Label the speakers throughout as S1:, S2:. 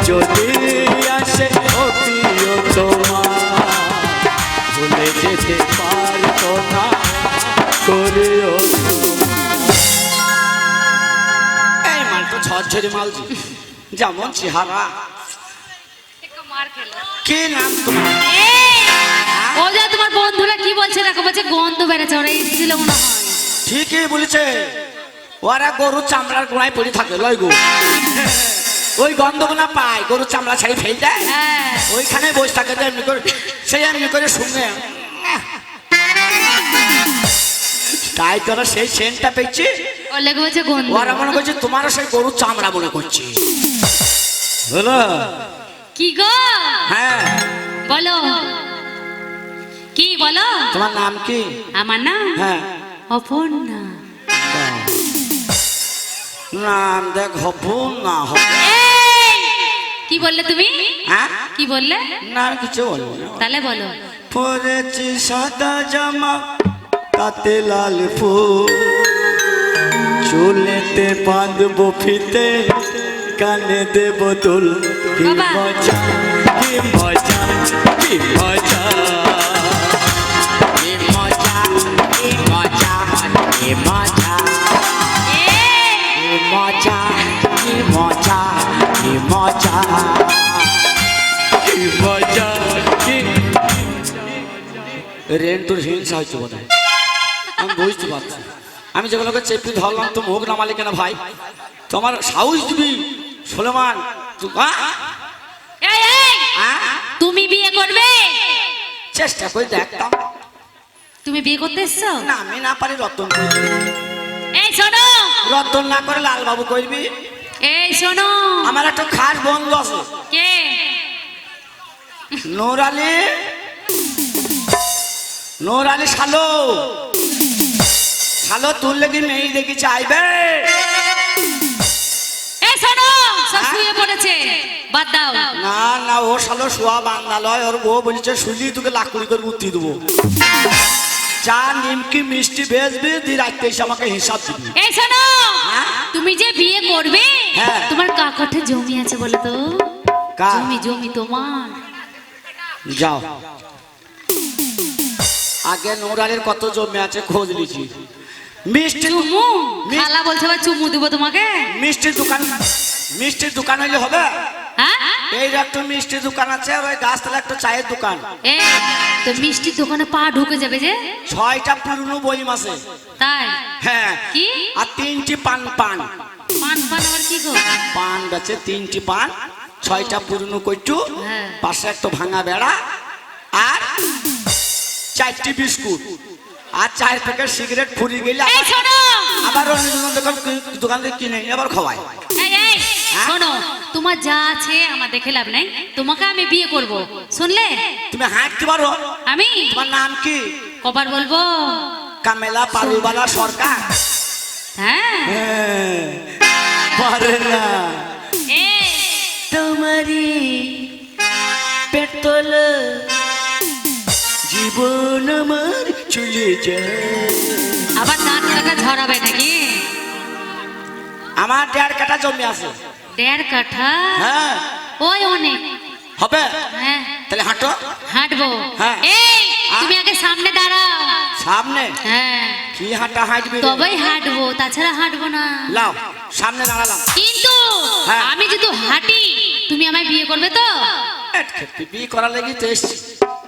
S1: যদি আসে ও প্রিয় তোমার ভুলে যেতে পারতো না করিও। এই মালটা ঝরঝরে মাল যেমন চেহারা। কি নাম তোমার?
S2: ও যা তোমার বন্ধুরা কি বলছে দেখো, বলছে গন্ধ বেড়েছে, ওরা এসেছিল মনে হয়।
S1: ঠিকই বলেছে, ওরা গরুর চামড়ার গোড়ায় পড়ে থাকে লয় গো, ওই গন্ধগুলো পায় গরুর চামড়া ছাড়ি ফেল দেয়, ওইখানে বসে থাকে এমনি করে, সেই এমনি করে শুনে তাই তোরা সেই সেন্টটা পেয়েছি, ওরা মনে করছে তোমারও সেই গরুর চামড়া মনে করছি। বলো
S2: কি গো?
S1: হ্যাঁ
S2: বলো কি বলো?
S1: তোমার নাম কি?
S2: আমার নাম?
S1: হ্যাঁ
S2: অপর্ণা।
S1: নাম দেখ অপর্ণা।
S2: কি বললে তুমি?
S1: হ্যাঁ
S2: কি বললে?
S1: না কিছু বলবো না।
S2: তাহলে বলো।
S1: পরেছি সাদা জামা তাতে লাল ফুল, চুলেতে বাঁধবো ফিতে, কানে দেব দুল। কি মজা কি মজা কি মজা কি মজা কি মজা কি মজা কি মজা কি মজা কি মজা কি মজা কি। রেন্টুর হিংসা হচ্ছে বোধ হয়, আমি বুঝতে পারছি। আমি যেগুলোকে চেপে ধরলাম তো মুখ নামালি কেন ভাই? তোমার সাহস দিবি সুলেমান?
S2: তুমি বিয়ে করবে?
S1: চেষ্টা করে দেখতাম।
S2: তুমি বিয়ে করতে এসছো?
S1: না আমি না পারি রতন করবি।
S2: এই শোনো,
S1: রতন না করে লালবাবু করবি।
S2: এই শোনো,
S1: আমার একটা খাস বন্ধু আছে।
S2: কে?
S1: নূর আলী, নূর আলী শালো, শালো তুল লেগে মেয়ে দেখি চাইবে।
S2: এই শোনো, সব শুয়ে পড়েছে, বাদ দাও।
S1: না না ও শালো শোয়া বাংলা লয়, ওর বউ বলছে শুলি তোকে লাকুড়ি করে উত্তি দেবো। চা নিমকি মিষ্টি বেচবি দিয়ে রাখতে এসে আমাকে হিসাব দিবি।
S2: এই শোনো, তুমি যে বিয়ে করবে,
S1: হ্যাঁ।
S2: তোমার কাকাঠে জমি আছে বলে তো?
S1: কার?
S2: জমি জমি তোমার।
S1: যাও আগে নূর আলীর কত জমি আছে খোঁজ লিছি। মিষ্টি
S2: চুমু খালা বলছে বা চুমু দেবো তোমাকে?
S1: মিষ্টির দোকান, মিষ্টির দোকান হইলে হবে?
S2: হ্যাঁ
S1: এই একটা মিষ্টির দোকান আছে আর ওই গাছতলা একটা চায়ের দোকান।
S2: এই তো মিষ্টির দোকানে পা ঢুকে যাবে যে।
S1: 6টা পুরনো বইম আছে।
S2: তাই?
S1: হ্যাঁ
S2: কি?
S1: আর 3টি পান পান
S2: পান পান আবার কি গো?
S1: পান বেচে 3টি পান, 6টা পুরনো কইটু,
S2: হ্যাঁ।
S1: পাশে একটা ভাঙা বেড়া আর 4টি বিস্কুট আর 4 প্যাকেট সিগারেট ফুরিয়ে গেলে
S2: এই শোনো,
S1: আবার অন্য দোকান থেকে কিনে আবার খাওয়ায়।
S2: এই এই শোনো, তোমার যা আছে আমার দেখে লাভ নাই, তোমাকে আমি বিয়ে করব, শুনলে?
S1: তুমি হাঁটতে পারো?
S2: আমি?
S1: তোমার নাম কি?
S2: কবার বলবো?
S1: কামেলা পালুবালা সরকার।
S2: হ্যাঁ
S1: পারে না
S2: এই
S1: তোমারি পেট্রোল জীবন আমার চলে যায়।
S2: আবার দাঁত কাটা ঝরাবে নাকি?
S1: আমার 1.5 কাঠা জমি আছে।
S2: 1.5 কাঠা?
S1: হ্যাঁ
S2: ওই অনেক
S1: হবে।
S2: হ্যাঁ
S1: তাহলে হাঁটো।
S2: হাঁটবো।
S1: হ্যাঁ।
S2: এই তুমি আগে সামনে দাঁড়াও।
S1: সামনে?
S2: হ্যাঁ
S1: কি হাঁটা হাঁটবি?
S2: তবেই হাঁটবো, তাছাড়া হাঁটবো না।
S1: লাও সামনে দাঁড়ালাম।
S2: কিন্তু
S1: হ্যাঁ।
S2: আমি যদি হাঁটি তুমি আমায় বিয়ে করবে তো?
S1: বিয়ে করার লেগে তো এসছি।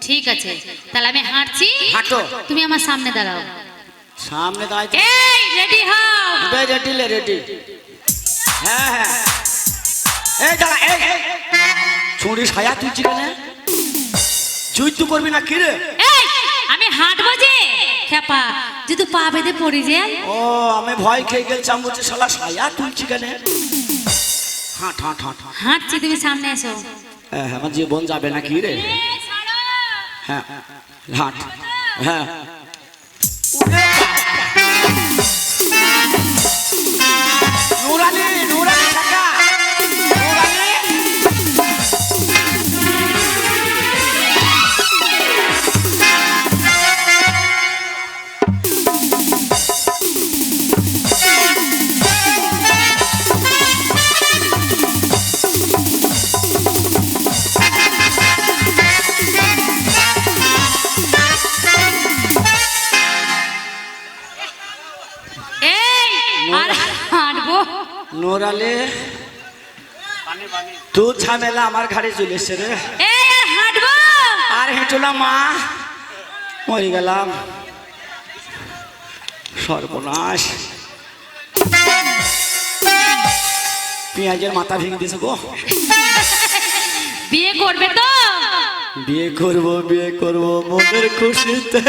S2: ঠিক আছে তাহলে আমি হাঁটছি,
S1: হাঁটো।
S2: তুমি আমার সামনে দাঁড়াও।
S1: সামনে দাঁড়াই।
S2: এই রেডি হও।
S1: রেডি লে রেডি। হ্যাঁ হ্যাঁ এই দাঁড়া। এই ছুরি ছায়া তুলছি কেন? যুদ্ধ করবি না কি রে?
S2: এই আমি হাঁটবো যে খেপা, যদি পা বেঁধে পড়ি যে।
S1: ও আমি ভয় খেয়ে গেছিলাম, বলছি শালা ছায়া তুলছি কেন? হাঁট হাঁট হাঁট।
S2: হাঁটছি, তুমি সামনে এসো।
S1: হ্যাঁ আমার জীবন যাবে না কি রে? হ্যাঁ হাঁট। হ্যাঁ নুরালি নুরালি টাকা নুরালি। নোরালে তুই ঝামেলা আমার ঘাড়ে চলে এসছে রে।
S2: এই আর হাঁটবো?
S1: আর হেঁটো না মা, মরে গেলাম, সর্বনাশ। পেঁয়াজের মাথা ভেঙে দিয়েছে গো।
S2: বিয়ে করবে তো?
S1: বিয়ে করবো মনের খুশিতে,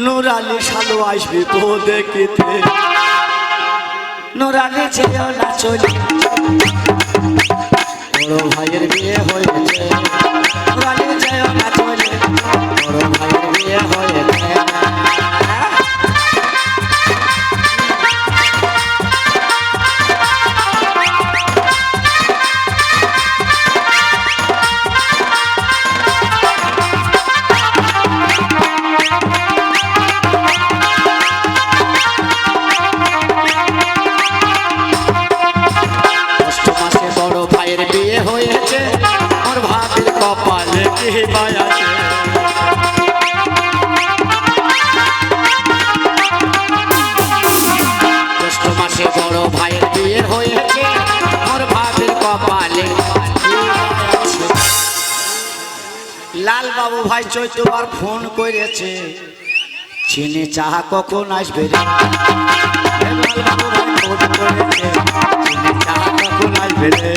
S1: নোরালি শালু আসবি তো দেখিতে। নোরালি যেও না চলি, বড় ভাইয়ের বিয়ে হয়েছে। নোরালি যেও না চলি, বড় ভাইয়ের বিয়ে হয়েছে। লাল বাবু ভাই চৈতবার ফোন করেছে, চিনি চাহা কখন আসবে রে। লাল বাবু ভাই ফোন করেছে, চিনি চাহা কখন আসবে রে।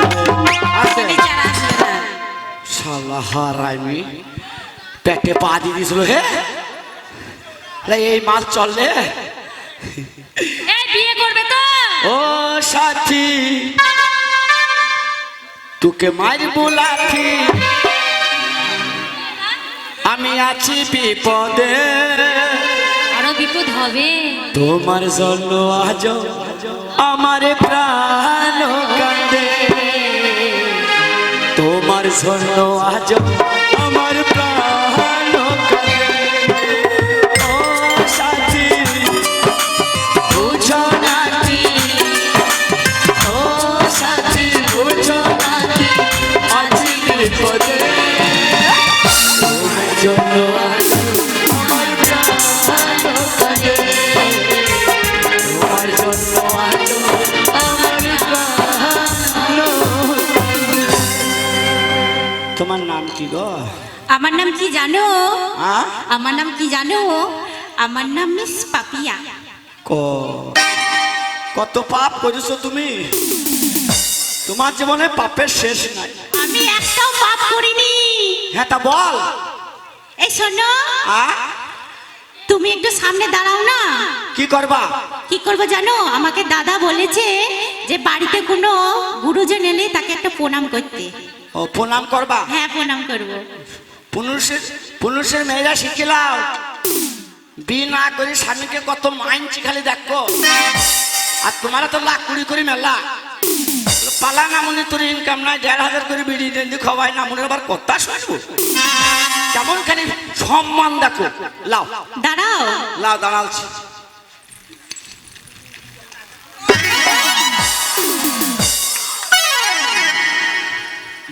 S1: শালা হারামি পেটে পা দিয়ে দিয়েছিল হে, এই মাছ চললে।
S2: এই বিয়ে করবে তো?
S1: ও সাথী তোকে মারবো লাঠি, আমি আছি বিপদে।
S2: আরো বিপদ হবে।
S1: তোমার জন্য আজ আমার প্রাণ কাঁদে, তোমার জন্য আজ আমার প্রাণ কাঁদে। ও সাথী বুঝো না কি, ও সাথী বুঝো না কি, আছি বিপদে। তোমার জন্য আজ আমার প্রাণ কাঁদে, তোমার জন্য আজ আমার প্রাণ কাঁদে। তোমার নাম কি গো?
S3: আমার নাম কি জানো?
S1: আ?
S3: আমার নাম কি জানো? আমার নাম মিস পাপিয়া।
S1: কত পাপ করেছো তুমি, তোমার জীবনে পাপের শেষ নাই।
S3: আমি একটাও পাপ করিনি।
S1: হ্যাঁ তা বল।
S3: এই শোনো,
S1: আ?
S3: তুমি একটু সামনে দাঁড়াও না।
S1: কি করবা?
S3: কি করবো জানো? আমাকে দাদা বলেছে যে বাড়িতে কোনো গুরুজন এলে তাকে একটা প্রণাম করতে।
S1: ও প্রণাম করবা?
S3: হ্যাঁ, প্রণাম করবো।
S1: পুরুষের মেয়েরা শিখিলাও, বিয়ে না করে স্বামীকে কত মাইনছি খালি দেখো। আর তোমারা তো লাখ কুড়ি করে মেলা পালা নামুনি, তোর ইনকাম নাই, 1,500 করে বিড়ি দেন খাওয়াই নামুনের আবার কথা শুনবো। কেমন খালি সম্মান দেখো। লাও
S3: দাঁড়াও।
S1: লাও দাঁড়ালছি।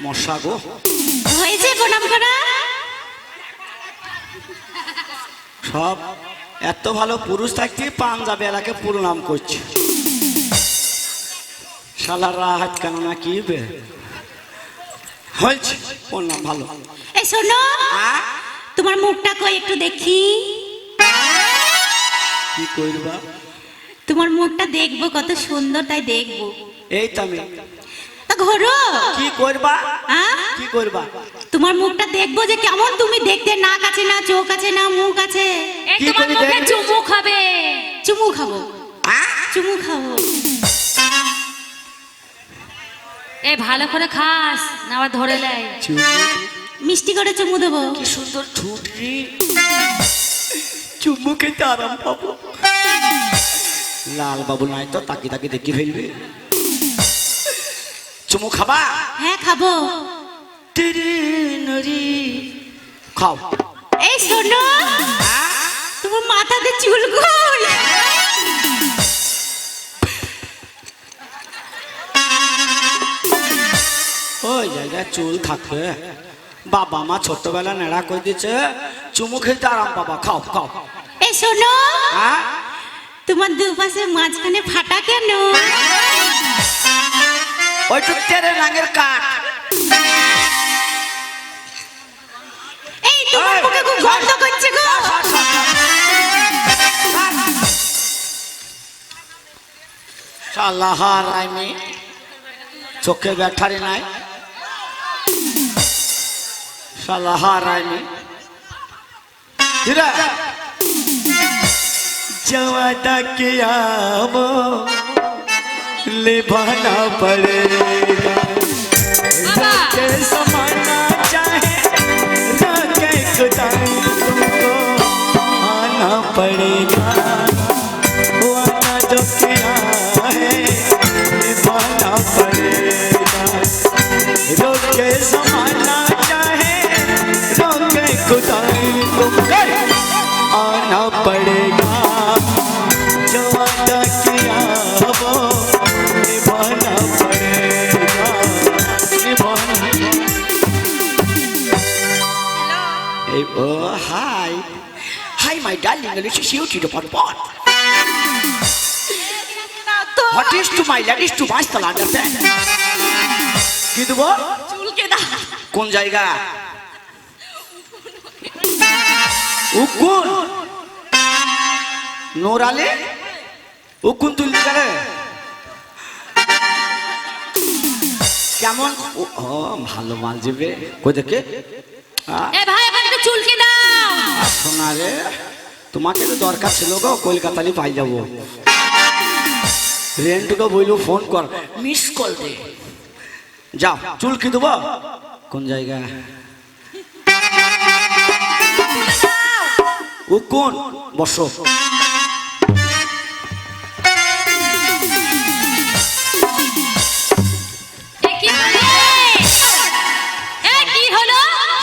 S1: মশা গো,
S3: হয়েছে প্রণাম করা?
S1: সব এত ভালো পুরুষ থাকতে পাঞ্জাবি এলাকে প্রণাম করছে। শালার রাহাত কেন না কি বে হয়েছে প্রণাম ভালো।
S3: এই শোনো,
S1: আ?
S3: তোমার মুখটা কই একটু দেখি।
S1: কি করবা?
S3: তোমার মুখটা দেখবো, কত সুন্দর তাই দেখবো।
S1: এই তো আমি।
S3: তা ঘোরো।
S1: কি করবা?
S3: হ্যাঁ?
S1: কি করবা?
S3: তোমার মুখটা দেখবো যে কেমন তুমি দেখতে, নাক আছে না, চোখ আছে না, মুখ আছে।
S2: এই
S1: কি
S2: তোমার
S1: করে
S2: মুখে
S1: দেখবে?
S2: চুমু খাবে।
S3: চুমু খাবো,
S1: আ?
S3: চুমু খাবো।
S2: এই ভালো করে খাস, না আবার ধরে নেয়।
S3: মিষ্টি করে চুমু দেবো।
S1: কি সুন্দর ঠুটরি, চুমু খেতে আরাম পাবো। লাল বাবু নাই তো তাকি তাকি দেখি ফেলবে। চুমু খাবা?
S3: হ্যাঁ, খাবো।
S1: তিরি নরি খাও।
S3: এই শোনো, তোমার মাথাতে চুল কই?
S1: ওই জায়গায় চুল থাকে, বাবা মা ছোটবেলা নেড়া করে দিচ্ছে, চুমু খেতে আরাম পাবা, খাও খাও।
S3: এই শোনো,
S1: হ্যাঁ?
S3: তোমার দুপাশে মাঝখানে ফাটা কেন?
S1: ওইটুক তেরে রঙের কাঠ।
S3: এই তোমার মুখে খুব গন্ধ করছে গো।
S1: শালা হারামি, চোখে ব্যাঠারি নাই। শালা হারামি जवादा किया वो निभाना पड़ेगा, के समाना चाहे के खुदा तुमको आना पड़ेगा, वादा जो किया है निभाना पड़ेगा, रोके समाना चाहे रोके खुदा तुमको आना पड़ेगा, जो वादा किया वो निभाना पड़ेगा, निभाना। Hey, oh, hi. Hi, my darling, let's shoot you to pot pot. What is to my ladies to my still understand? কি দেবো?
S2: চুলকে দাও।
S1: কোন জায়গা? উকুন নোরালে উকুন তুলতে পারে কেমন? ও ভালো মাল যাবে কই দেখে।
S2: এ ভাই এবার একটু চুলকে দাও।
S1: শোনা রে, তোমাকে তো দরকার ছিল গো, কলকাতালি পাই যাবো। রেন্টুকে বইলো ফোন কর, মিস কল দে। যাও চুলকি দেবো। কোন জায়গা? ও কোন? বসো।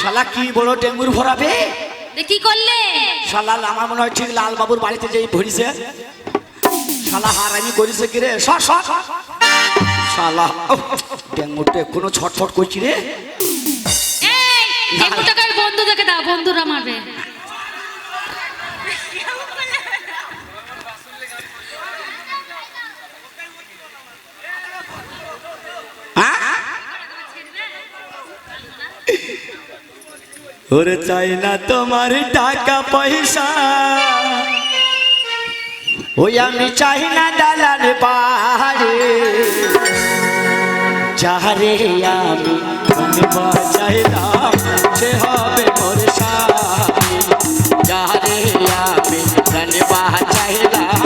S1: শালা কি বড় ডেঙ্গুর ভরাবে?
S2: কি করলে?
S1: শালা আমার মনে হয় ঠিক লাল বাবুর বাড়িতে যেই ভরিছে। শালা হারামি করেছে কি রে? শালা ডেঙ্গুটা এখনো ছটফট করছি রে।
S2: বন্ধু দেখে দাও, বন্ধুরা মারবে।
S1: ওরে চাই না তোমার টাকা পয়সা, ওই আমি চাই না দালাল বাড়ি, যাহারে আমি চাইলাম সে হবে মোর স্বামী, যাহারে আমি জানবা চাইলাম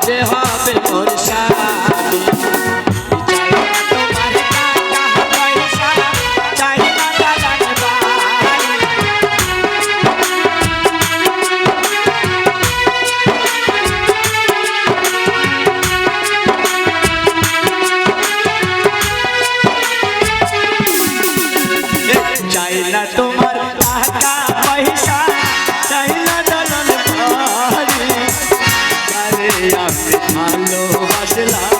S1: সে হবে মোর স্বামী। তোমার টাকা পয়সা চাই না দালাল বাড়ি, আরে আমি ভালোবাসলাম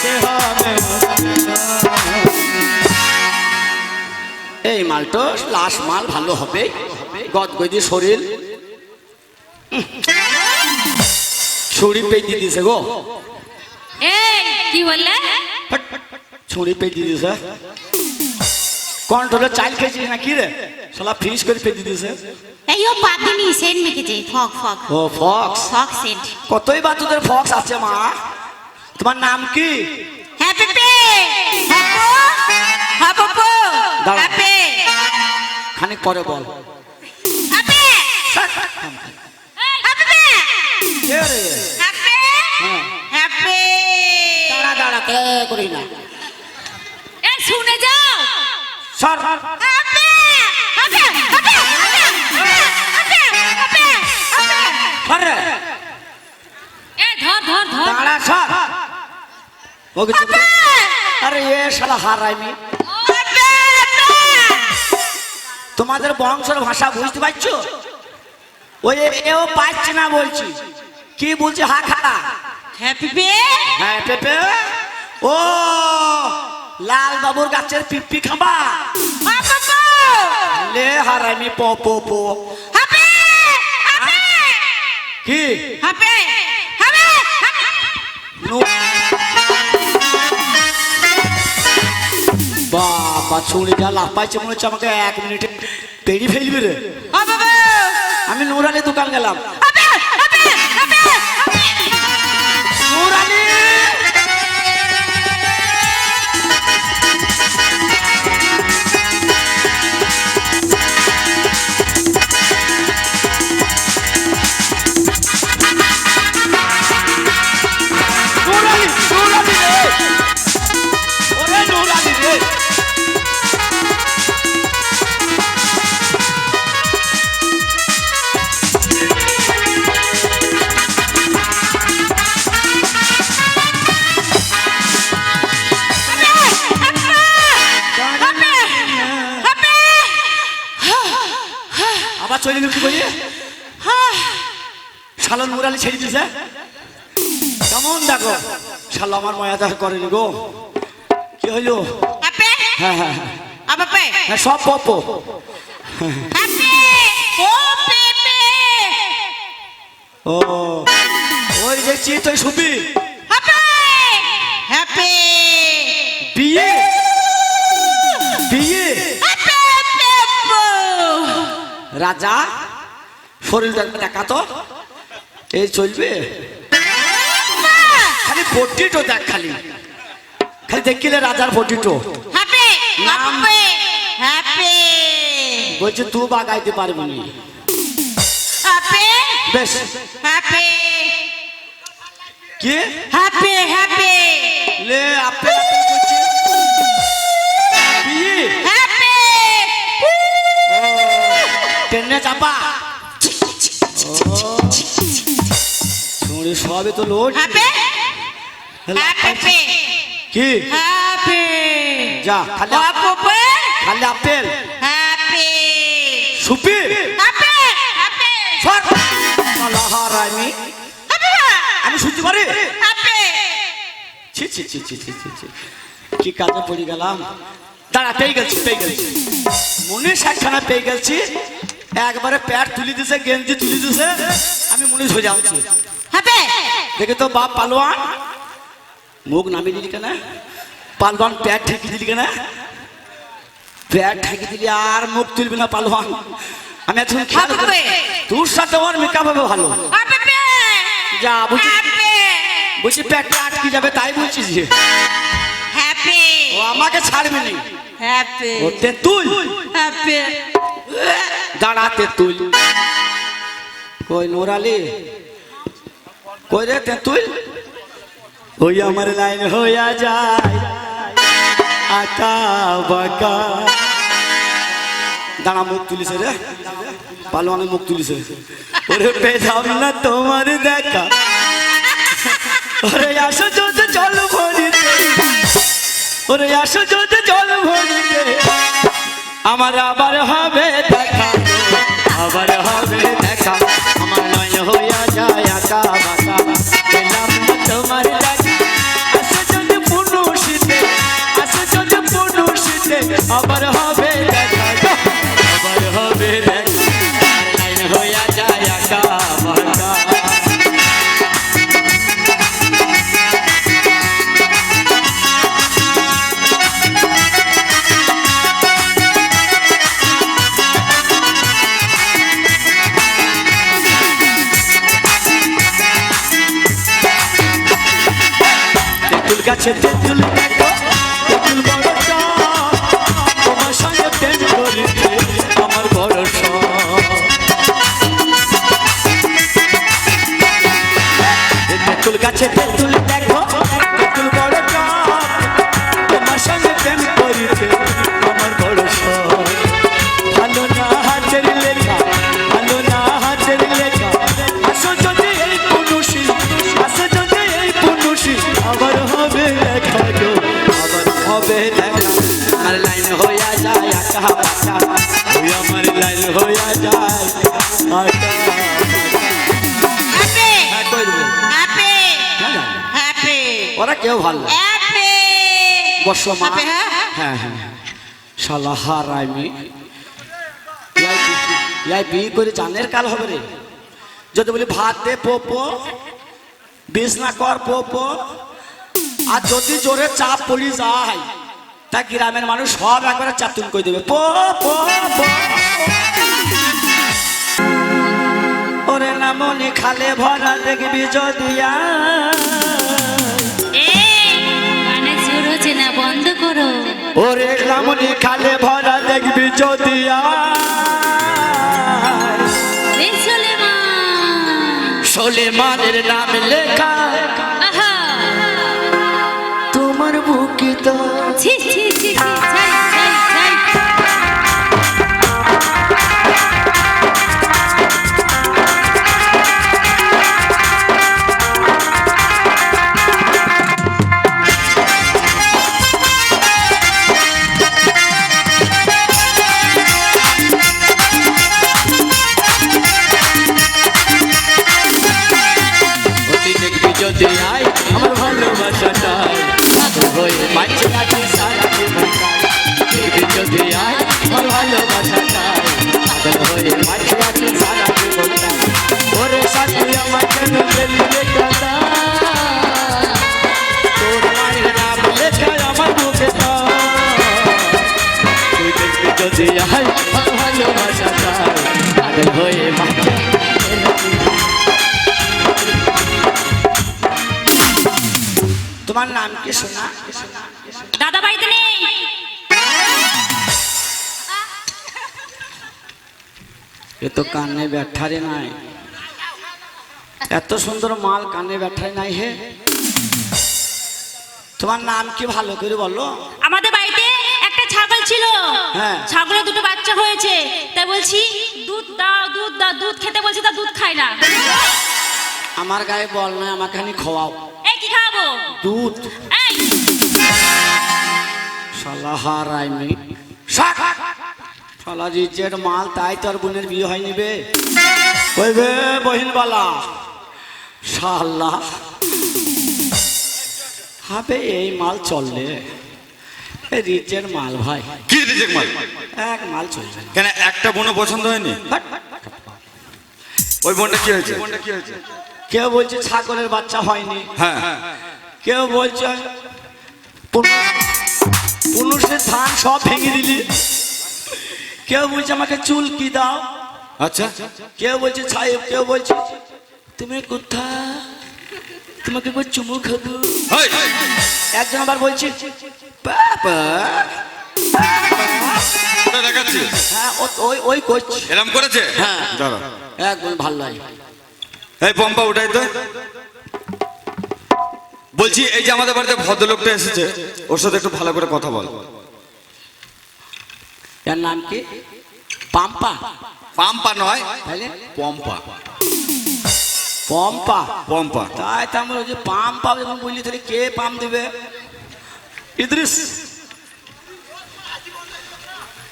S1: সে হবে। এই মালটো লাশ মাল ভালো হবে, গদগদি শরীর, ছুরি পেয়ে দিছে গো।
S2: এই কি বললে?
S1: ছুরি পেয়ে দিছে। কন্ট্রোলে চাইল খেয়েছিস না কি রে? শালা ফিনিশ করে পেয়ে দিছে।
S3: এই ও পাদিনি সেন্ট মেখেছে, ফক ফক।
S1: ও ফক্স,
S3: ফক সেন্ট।
S1: কতই বা তোদের ফক্স আছে মা? তোমার নাম কি?
S3: হ্যাপি পে হ্যাপো হ্যাপো হ্যাপি।
S1: খানিক পরে বল।
S3: হ্যাপি হ্যাপি পে
S1: কে রে?
S3: Happy happy.
S1: দাঁড়া দাঁড়া কে করি না।
S2: এ শুনে যাও।
S1: সর
S3: happy happy happy happy happy
S1: সর রে।
S2: এ ধর ধর ধর।
S1: দাঁড়া সর। ওকে চুপ। আরে এ শালা হারামি। তোমাদের বংশের ভাষা বুঝতে পারছো? ওই এও পাচ্ছে না বলছি। কি বলছে? হা খাড়া।
S3: Happy pay.
S1: হ্যাঁ পেপে। ও লাল বাবুর গাছের পিপ্পি খাবা? লে হারামি পো পো পো।
S3: হ্যাপি
S1: কি?
S3: হ্যাপি হ্যাপি
S1: বাবা চুড়ি যা লাভ পাইছে মনে হচ্ছে আমাকে 1 মিনিটে পেড়ি ফেলবে রে। আমি নুরালি দোকান গেলাম। নুরালি আবার চলে গেল কি করি? শালা নুরালি ছেড়ে দিছে কেমন দেখো শালা আমার মায়া দেখা করেনি গো। কি হইলো? হ্যাঁ হ্যাঁ হ্যাঁ সব পপ ও ওই দেখছি তুই শুবি বিয়ে বিয়ে রাজা শরীরটা দেখা তো এই চলবে খালি পটিটো দেখ খালি খালি দেখিলে রাজার পটিটো বলছে তুই বাগাইতে পারবি না বেশ কি লে আপে বিয়ে ট্রেনে চাপা সবে তো লোড কি যা খালি খালি আপেল সুপি আমি শুনতে পারি কি কাজে পড়ে গেলাম। দাঁড়া পেয়ে গেছি মনে সাতখানা পেয়ে গেছি একবারে প্যাট তুলি দিছে গেঞ্জি তুলি দিছে আমি মনে হয়ে যাচ্ছি দেখে তো বাপ পালোয়ান মুখ নামিয়ে দিলি কেন পালোয়ান প্যাট ঠেকে দিলি কেন প্যাট ঠেকে দিলি আর মুখ তুলবি না পালোয়ান। আমি এখন তোর সাথে ওর মেকআপ হবে ভালো যা বুঝি প্যাটটা আটকে যাবে তাই বলছিস ও আমাকে ছাড়বে নি ওতে তুই দাঁড়াতে তুই কই নুরালি কই রে তে তুই ওই আমার লাইন হইয়া যায় আকা বাকা দাঁড়া মুখ তুলিছে রে পালোয়ানে মুখ তুলিছে ওরে পেলাম না তোমার দেখা ওরে আসো যদি জল ভরিতে ওরে আসো যদি জল ভরিতে আমার আবার হবে দেখা আবার হবে দেখা আমার নয় হইয়া যায় আকা বাকা পেলাম না তোমার দেখা আসো যদি পুরুষিতে আবার হবে দেখা আবার হবে দেখা লাইন হইয়া যায় আকা বাকা গাছে তেঁতুল দেখো তেঁতুল বড় তোমার সঙ্গে প্রেম করিতে আমার বড় তেঁতুল গাছে তেঁতুল দেখো তেঁতুল বড় তোমার সঙ্গে প্রেম করিতে আমার বড় ভালো না হাতের লেখা ভালো না হাতের লেখা আসো যদি এই পুরুষী আসো যদি এই পুরুষী আবার হবে দেখা গো আবার হবে দেখা আমার লাইন হইয়া যায় আকা বাকা ওই আমার লাইন হইয়া যায় আকা ওরা কেউ ভালো বর্ষা মা হ্যাঁ হ্যাঁ শালা হারামি বিয়ে করে জানের কাল হবে রে যদি বলি ভাত দে পোপো বিছনা কর পো আর যদি জোরে চাপ পড়ি যায় তা গ্রামের মানুষ সব একবারে চাতুন করে দেবে পো পো পো। ওরে নামনি খালে ভরা দেখবি যদিয়া
S2: মানে জোর হচ্ছে না, বন্ধ করো।
S1: ওরে নামনি খালে ভরা দেখবি যদিয়া সোলেমানের নাম লেখা
S2: আহা
S1: তোমার বুকে তো
S2: ছি ছি ছি ছি ছাই ছাই ছাই।
S1: যদি আয় আমার ভালোবাসাটাই হয়ে বাঁচে আছে সারা জীবনটাই দেখবি যদি আয় আমার ভালোবাসাটাই হয়ে বাঁচে আছে সারা জীবনটাই ওরে সাথী আমার কেন গেলি রে কথা তোর মায়ের নাম লেখা আমার বুকে তো তুই দেখবি যদি আয় আমার ভালোবাসাটাই হয়ে বাঁচে। তোমার নাম কি সোনা?
S2: দাদা বাড়িতে নেই।
S1: এ তো কানে ব্যাঠারে নাই, এত সুন্দর মাল কানে ব্যাঠারে নাই হে। তোমার নাম কি ভালো করে বলো?
S2: আমাদের বাড়িতে একটা ছাগল ছিল,
S1: হ্যাঁ।
S2: ছাগলের দুটো বাচ্চা হয়েছে, তাই বলছি দুধ দাও দুধ দাও, দুধ খেতে বলছি তা দুধ খায় না।
S1: আমার গায়ে বল না, আমাকে খানি খাওয়াও।
S2: এই কি খাবো?
S1: দুধ।
S2: এই
S1: শালা হারাই মি শালা রিজের মাল, তাই তোর বোনের বিয়ে হয়নি বে। ওই বে বহিনবালা শালা হবে এই মাল চললে রিজের মাল ভাই।
S4: কি রিজেক্ট মাল?
S1: এক মাল চলছে
S4: কেন একটা বোনও পছন্দ হয়নি? ওই বোনটা কি হয়েছে?
S1: কেউ বলছে ছাগলের বাচ্চা হয়নি,
S4: হ্যাঁ
S1: কেউ বলছে পুনুষের ধান সব ভেঙে দিলি, কেউ বলছে আমাকে চুল কি দাও,
S4: আচ্ছা
S1: কেউ বলছে সাহেব, কেউ বলছে তুমি কোথায়, তোমাকে একবার চুমু খাবো।
S4: হেই,
S1: একজন আবার বলছে বাবা,
S4: ওটা দেখাচ্ছি
S1: হ্যাঁ ওই ওই করছে,
S4: এরম করেছে।
S1: হ্যাঁ।
S4: দাঁড়া,
S1: একদম ভালো লাগে।
S4: এই পম্পা উঠাই তো। বলছি এই যে আমাদের বাড়িতে ভদ্রলোকটা এসেছে, ওর সাথে একটু ভালো করে কথা বল।
S1: এর নাম কি? পাম্পা?
S4: পাম্পা নয়,
S1: তাহলে
S4: পম্পা।
S1: পম্পা।
S4: পম্পা
S1: তাই তো আমরা ওই যে পাম্পা যখন বললি তাহলে কে পাম্প দেবে? ইদ্রিস।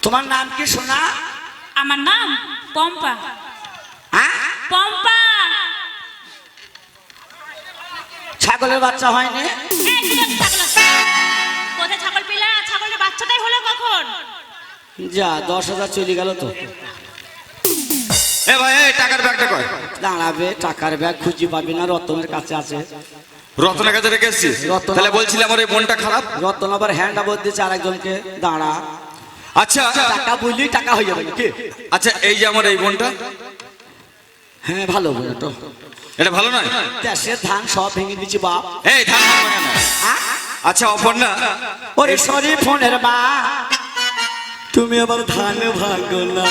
S1: তোমার নাম কি সোনা?
S2: আমার নাম পম্পা।
S1: হ্যাঁ,
S2: পম্পা।
S1: ছাগলের বাচ্চা হয়নি?
S2: এই কি ছাগল আছে? কোথায় ছাগল পেলা? ছাগলের বাচ্চাটাই হলো কখন?
S1: যা 10,000 চলে গেল তো।
S4: এ ভাই, এই টাকার ব্যাগটা কয়?
S1: দাঁড়াবে, টাকার ব্যাগ খুঁজে পাবি না, রতনের কাছে আছে।
S4: রতনের কাছে রেখে এসছিস?
S1: রতন।
S4: তাহলে বলছিলি আমার এই বোনটা খারাপ।
S1: রতন আবার হ্যান্ড আবার দিচ্ছে আরেকজনকে। দাঁড়া,
S4: আচ্ছা
S1: টাকা বললি টাকা হয়ে যাবে নাকি?
S4: আচ্ছা, এই যে আমার এই বোনটা,
S1: হ্যাঁ ভালো বলে তো।
S4: এটা ভালো নয়?
S1: দেশের ধান সব ভেঙে দিচ্ছি বাপ।
S4: এই ধান ভাঙবে কেন? আচ্ছা অপর্ণা,
S1: ওরে সরি ফোনের মা, তুমি আবার ধান ভাগো না।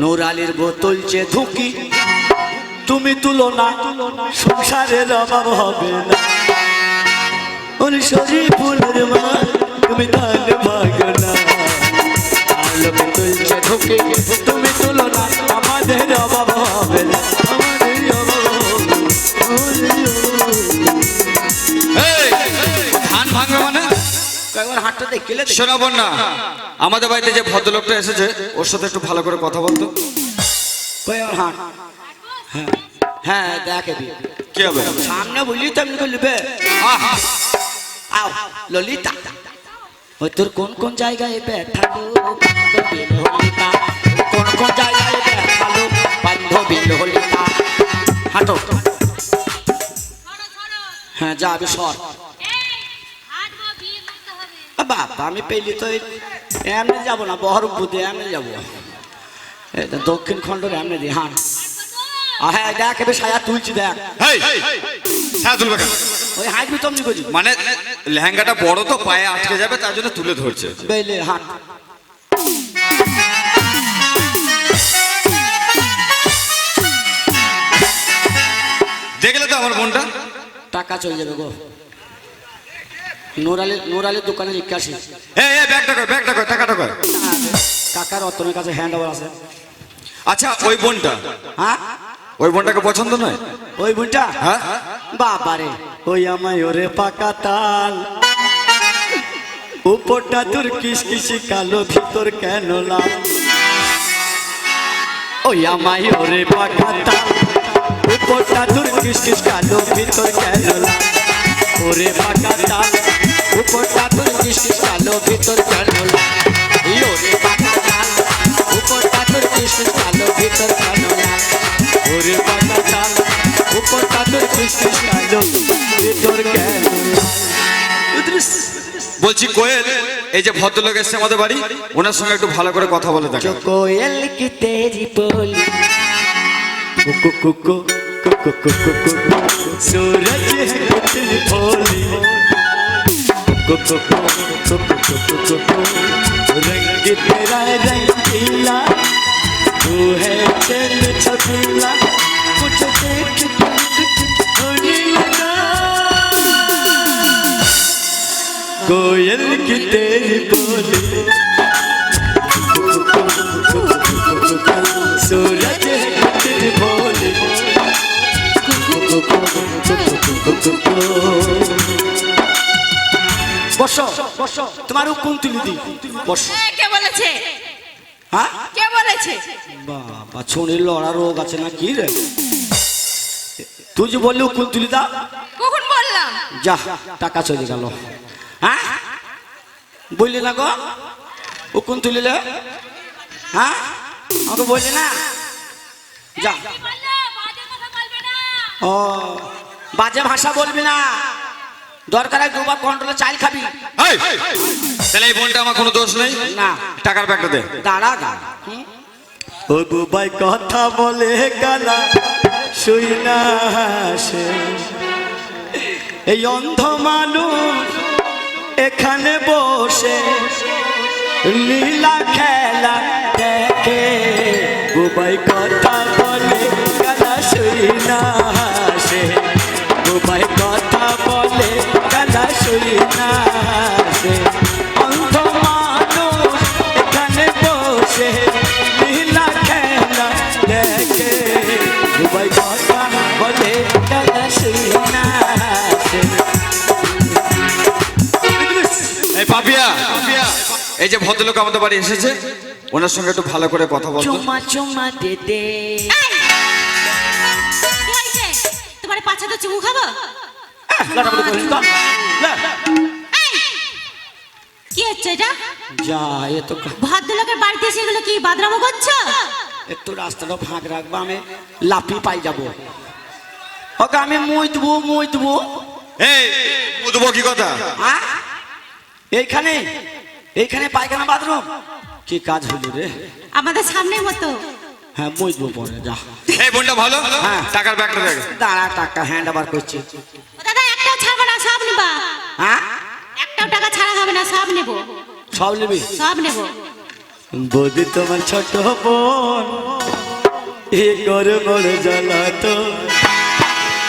S1: নোরালির বোতল যে ধুকি তুমি তুলো না, সংসারের অভাব হবে না। ওরে সরি ফুলের মা, তুমি ধান ভাগো না। আলো বোতল যে ধুকি তুমি তুলো না, আমাদের অভাব হবে না, আমাদের অভাব হবে না, আমাদের অভাব হবে না।
S4: এই ধান ভাঙবে মানে?
S1: একবার হাতটা দেখলে
S4: শোনাবো না, আমাদের বাড়িতে যে ভদ্রলোকটা এসেছে ওর সাথে একটু ভালো করে কথা বলতো।
S1: হাট। হ্যাঁ হ্যাঁ, দেখে দি
S4: কি হবে?
S1: সামনে বললি তো এমনি করলিবে।
S4: আহা,
S1: আও ললিতা, ওই তোর কোন কোন জায়গায় ব্যথালো বান্ধবী ললিতা, কোন কোন জায়গায় ব্যথালো বান্ধবী ললিতা। হাঁটো। হ্যাঁ যাবে সর। বাবা আমি পেলি তো এমনি যাবো না, বহরমপুর দিয়ে এমনি যাবো, এটা দক্ষিণ খণ্ডের এমনি দিয়ে। হ্যাঁ হ্যাঁ দেখ এবার সায়া তুলছি দেখ।
S4: হ্যাঁ তুলবে কেন?
S1: ওই হাঁটবি তমনি করছি
S4: মানে লেহেঙ্গাটা বড় তো পায়ে আটকে যাবে তার জন্য তুলে ধরছে।
S1: বেলে হাঁট।
S4: দেখলে তো আমার বোনটা।
S1: টাকা চলে যাবে গো। নোরালের দোকানে জিজ্ঞাসি।
S4: ব্যাগটা কর টাকাটা কর।
S1: কাকার রতনের কাছে হ্যান্ড ওভার আছে।
S4: আচ্ছা ওই বোনটা,
S1: হ্যাঁ
S4: ওই বোনটাকে পছন্দ নয়?
S1: ওই বুনটা
S4: হ্যাঁ
S1: বাবারে ওই আমায় ওরে পাকা তাল, উপরটা তোর কিসকিসি কালো ভিতর কেন লাল। ওই আমায় ওরে পাকা তাল, উপরটা তোর কিসকিস কালো ভিতর কেন লাল। ওরে পাকা তাল, উপরটা তোর কিসকিস কালো ভিতর কেন লাল। এই ওরে পাকা তাল, উপরটা তোর কিসকিস কালো ভিতর কেন লাল। ওরে পাকা তাল, উপরটা তোর কিসকিস কালো ভিতর কেন লাল।
S4: বলছি কোয়েল, এই যে ভদ্রলোক এসছে আমাদের বাড়ি, ওনার সঙ্গে একটু ভালো করে কথা বলে দেখো।
S1: जो कोयल की तेरी बोली कुकु कुकु कुकु कुकु कुकु सूरज है तेरी भोली कुकु कुकु कुकु कुकु रंग तेरा रंगीला तू है चंद छबीला मुझे देख के होने लगा कोयल की तेरी बोली सूरज है तेरी भोली বসো বসো, তোমার কোন তুলি দি বসো।
S3: কে বলেছে?
S1: হ্যাঁ
S3: কে বলেছে?
S1: বাবা ছড়ির লড়া রোগ আছে না কি রে? তুই যে বললি কোন তুলি দা,
S3: কখন বললাম?
S1: যা টাকা চলে গেল। হ্যাঁ বললি না গো ও কোন তুলিলে? হ্যাঁ আমাকে বললি না, যা। ও বাজে ভাষা বলবি না, দরকার হয় দুবার কন্ট্রোলে চাল খাবি।
S4: তাহলে এই বোনটা আমার কোনো দোষ নেই?
S1: না
S4: টাকার ব্যাগটা দে।
S1: দাঁড়া দাঁড়া, ও বুবাই কথা বলে গালা শুই না হাসে, এই অন্ধ মানুষ এখানে বসে লীলা খেলা দেখে। বুবাই কথা বলে গালা শুই না হাসে, বুবাই কথা বলে গালা শুই না হাসে, অন্ধ মানুষ এখানে বসে লীলা খেলা দেখে। বুবাই কথা বলে গালা শুই না হাসে।
S4: এই পাপিয়া, এই যে ভদ্রলোক আমাদের বাড়ি এসেছে, ওনার সঙ্গে একটু ভালো করে কথা বলতো।
S1: চুমা চুমা দে দে।
S3: কি হয়েছে? তোমার পাছাতে চুমু খাবো? কি হচ্ছে এটা?
S1: যা এ তো
S3: ভদ্রলোকের বাড়িতে এসে এগুলো কি বাদরামো করছো?
S1: একটু রাস্তাটা ফাঁক রাখবো, আমি লাফি পাই যাবো। ওকে আমি মুই দেবো।
S4: এই মুদবো কি কথা?
S1: হ্যাঁ এইখানে এইখানে পায়খানা বাথরুম কি কাজ হলো রে?
S3: আমাদের সামনের মতো।
S1: হ্যাঁ মুই দেবো পরে, যা।
S4: এই বোনটা ভালো,
S1: হ্যাঁ।
S4: টাকার ব্যাগটা দেখ।
S1: দাঁড়া টাকা হ্যান্ড ওভার করছি।
S3: ও দাদা একটাও ছাড়বে না, সব নেবা।
S1: হ্যাঁ
S3: একটাও টাকা ছাড়া হবে না, সব নেব,
S1: সব নিবি?
S3: সব নেব।
S1: বৌদি তোমার ছোট বোন এ করে বড় জ্বালা তো,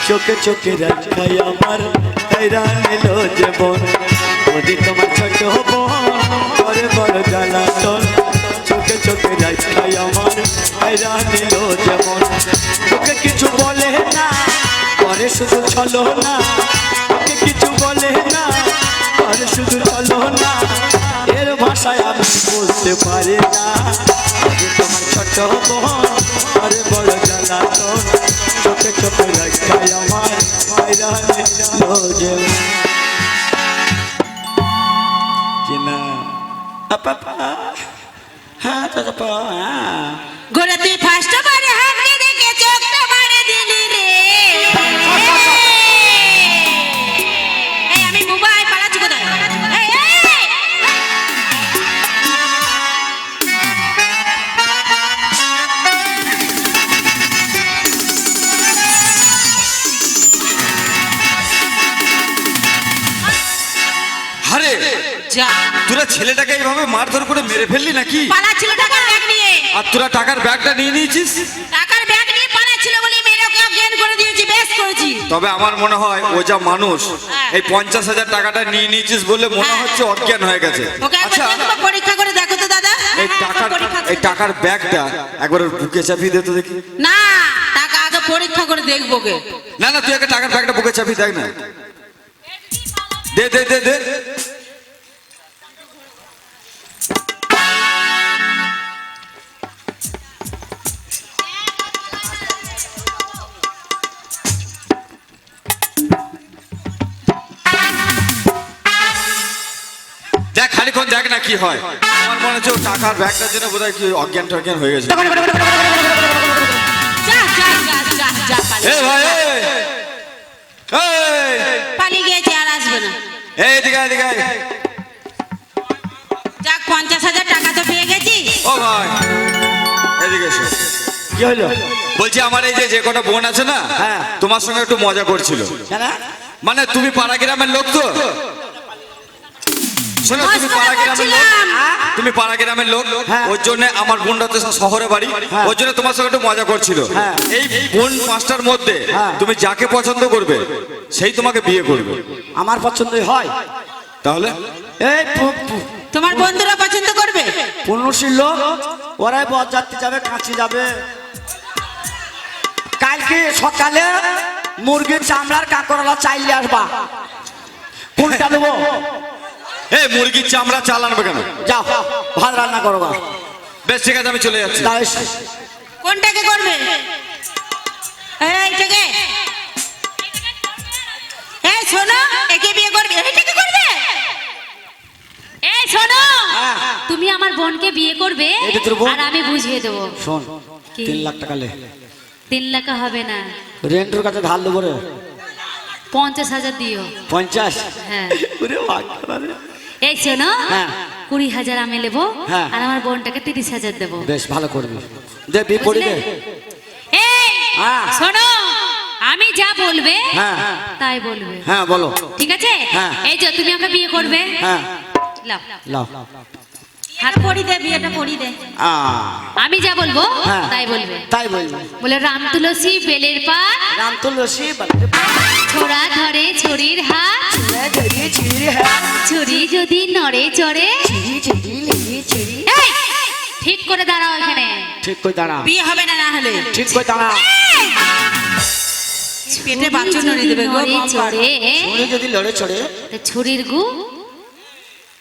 S1: চোখে চোখে রাখাই আমার হয়রান এলো জীবন। বৌদি তোমার ছোট বোন করে বড় জ্বালা তো, চোখে চোখে রাখাই আমার হয়রান এলো জীবন। তোকে কিছু বলে না, করে শুধু ছলো না, তোকে কিছু বলে না, করে শুধু ছলো না, এর ভাষায় আমি বলতে পারি না। তোমার ছোট বোন আরে বড় জ্বালা তো, চোখে চোখে রাখাই আমার হয়রানি লোজে কিনা আপা হ্যাঁ তো
S3: গোড়াতে ফার্স্ট বারে হাতে দেখে চোখটা মারে দিলি রে।
S4: রে
S5: যা
S4: তোরা ছেলেটাকে এইভাবে মারধর করে মেরে ফেললি নাকি?
S5: পালাচ্ছিল টাকার ব্যাগ নিয়ে।
S4: আর তোরা টাকার ব্যাগটা নিয়ে নিয়েছিস?
S5: টাকার ব্যাগ নিয়ে পালাচ্ছিল বলে মেরে ওকে অজ্ঞান করে দিয়েছি, বেশ করেছি।
S4: তবে আমার মনে হয় ও যা মানুষ, এই 50,000 টাকাটা নিয়ে নিয়েছিস বলে মনে হচ্ছে অজ্ঞান হয়ে গেছে।
S5: ওকে একবার
S4: আচ্ছা
S5: দেখো, পরীক্ষা করে দেখো তো দাদা।
S4: এই টাকার ব্যাগটা একবার ওর বুকে চাপিয়ে দে তো দেখি।
S5: না, টাকা আগে পরীক্ষা করে দেখবো কে।
S4: না না, তুই একটা টাকার ব্যাগটা বুকে চাপিয়ে দেখ না। দে দে দে দে। দেখ খানিক্ষণ দেখ না কি হয়। আমার মনে হচ্ছে ও টাকার ব্যাগটার জন্য বোধহয় কি অজ্ঞান টজ্ঞান হয়ে গেছে।
S5: যা যা যা যা যা পালিয়ে।
S4: এ ভাই এই, এই
S5: পালিয়ে গিয়েছে, আর আসবে না।
S4: এই এদিকে এদিকে আয়।
S5: যাক 50,000 টাকা তো পেয়ে গেছি।
S4: ও ভাই এদিকে এসো।
S1: কি হলো?
S4: বলছি আমার এই যে কটা বোন আছে না,
S1: হ্যাঁ।
S4: তোমার সঙ্গে একটু মজা করছিল।
S1: কেন?
S4: মানে তুমি পাড়া গ্রামের লোক তো, শোনো তুমি পাড়া গ্রামের লোক, তুমি পাড়া গ্রামের লোক,
S1: হ্যাঁ।
S4: ওর জন্য আমার বোনটা তো শহরে বাড়ি,
S1: হ্যাঁ।
S4: ওর জন্য তোমার সঙ্গে একটু মজা করছিল।
S1: হ্যাঁ।
S4: এই বোন পাঁচটার মধ্যে
S1: হ্যাঁ।
S4: তুমি যাকে পছন্দ করবে সেই তোমাকে বিয়ে করবে।
S1: আমার পছন্দই হয়।
S4: তাহলে
S1: এই
S5: তোমার বন্ধুরা পছন্দ করবে?
S1: পুনশীল লোক, ওরাই বরযাত্রী যাবে, কাঁচি যাবে। কালকে সকালে মুরগির চামড়ার কাঁকড়ালা চাইলে আসবা। কোনটা দেবো?
S4: এই মুরগির চামড়া চাল আনবে কেন?
S1: যাও ভাত রান্না করো গা।
S4: বেশ ঠিক আছে, আমি চলে যাচ্ছি।
S1: দাও এসে।
S5: কোনটাকে করবে? এইটাকে? এই শোনো, একে বিয়ে করবে? এইটাকে করবে?
S2: এই শোনো,
S1: হ্যাঁ।
S2: তুমি আমার বোনকে বিয়ে করবে
S1: এটা তোর বোন?
S2: আর আমি বুঝিয়ে দেবো।
S1: শোন,
S2: কি?
S1: 3 লাখ টাকা লে।
S2: 3 লাখ হবে না,
S1: রেন্টুর কাছে ধার দেবো রে।
S2: 50,000 দিও।
S1: 50?
S2: হ্যাঁ।
S1: ওরে বাবা রে।
S2: এই শোনো,
S1: হ্যাঁ।
S2: 20,000 আমি নেবো
S1: হ্যাঁ।
S2: আর আমার বোনটাকে 30,000 দেবো।
S1: বেশ ভালো করবি। দে বিয়ে পড়ি দে।
S2: এই
S1: হ্যাঁ।
S2: শোনো, আমি যা বলবে
S1: হ্যাঁ।
S2: তাই বলবে,
S1: হ্যাঁ বলো।
S2: ঠিক আছে?
S1: হ্যাঁ।
S2: এই যে তুমি আমাকে বিয়ে করবে,
S1: হ্যাঁ
S2: লাও।
S1: লাও।
S5: হাত পড়ি দে, বিয়েটা পড়ি দে।
S2: আমি যা বলবো
S1: হ্যাঁ।
S2: তাই বলবে।
S1: তাই বলবি।
S2: বলে রাম তুলসী বেলের পাত,
S1: রাম তুলসী বলতে
S2: ছোড়া ধরে ছড়ির হাত,
S1: ছিড়ি ছিড়ি হ্যাঁ
S2: ছুরি যদি নড়ে চড়ে।
S1: ছিড়ি ছিড়ি লেগে ছিড়ি।
S2: এই, ঠিক করে দাঁড়াও এখানে।
S1: ঠিক কই দাঁড়া।
S5: বিয়ে হবে না, না হলে
S1: ঠিক কই দাঁড়া।
S5: পেটে বাচ্চা নড়ে দেবে গো।
S2: নড়ে চড়ে,
S1: উনি যদি লড়ে চড়ে
S2: তা ছুরির গু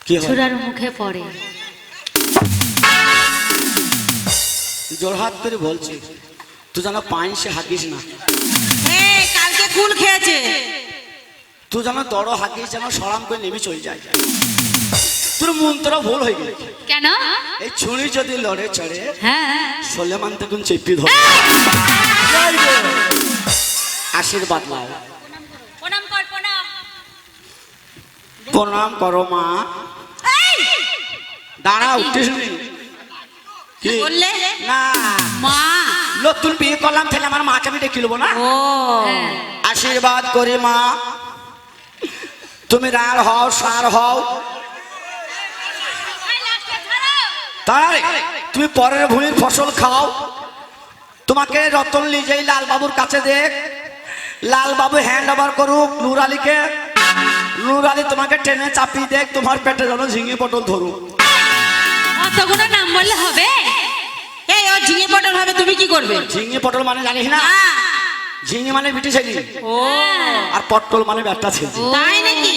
S1: কি হয়?
S2: ছুরার মুখে পড়ে।
S1: জোরহাত করে বলছি, তুই যেন পাইসে হাঁকিস না।
S5: এই কালকে কুল খেয়েছে।
S1: তুই যেন দড় হাঁকিস, যেন সরাম করে নেমে চলে যায়। তোর মন তোরা ভুল হয়ে গেছে।
S2: কেন?
S1: এই ছুরি যদি লড়ে চড়ে,
S2: হ্যাঁ।
S1: সোলেমান তখন চেপি ধরে। আশীর্বাদ নাও।
S2: প্রণাম কর, প্রণাম।
S1: প্রণাম করো মা। দাঁড়া উঠিস নি। কি
S5: বললে?
S1: না
S5: মা।
S1: নতুন বিয়ে করলাম, তাহলে আমার মাকে আমি ডেকে নেবো না।
S5: ও
S2: হ্যাঁ।
S1: আশীর্বাদ করি মা, তুমি রার হও, সার হও। তাই তুমি পরের ভূমির ফসল খাও। তোমাকে রতন লিজেই লাল বাবুর কাছে দেখ, লাল বাবু হ্যান্ড ওভার করুক নূর আলীকে। নূর আলী তোমাকে টেনে চাপিয়ে দেখ, তোমার পেটে যেন ঝিঙে পটল ধরুক।
S2: অতগুলো নাম বললে হবে?
S5: এই ও ঝিঙে পটল হবে, তুমি কি করবে?
S1: ঝিঙে পটল মানে জানিস না? ঝিঙে মানে বিটি ছেলে,
S5: ও
S1: আর পটল মানে ব্যাটা ছেলে।
S5: তাই নাকি?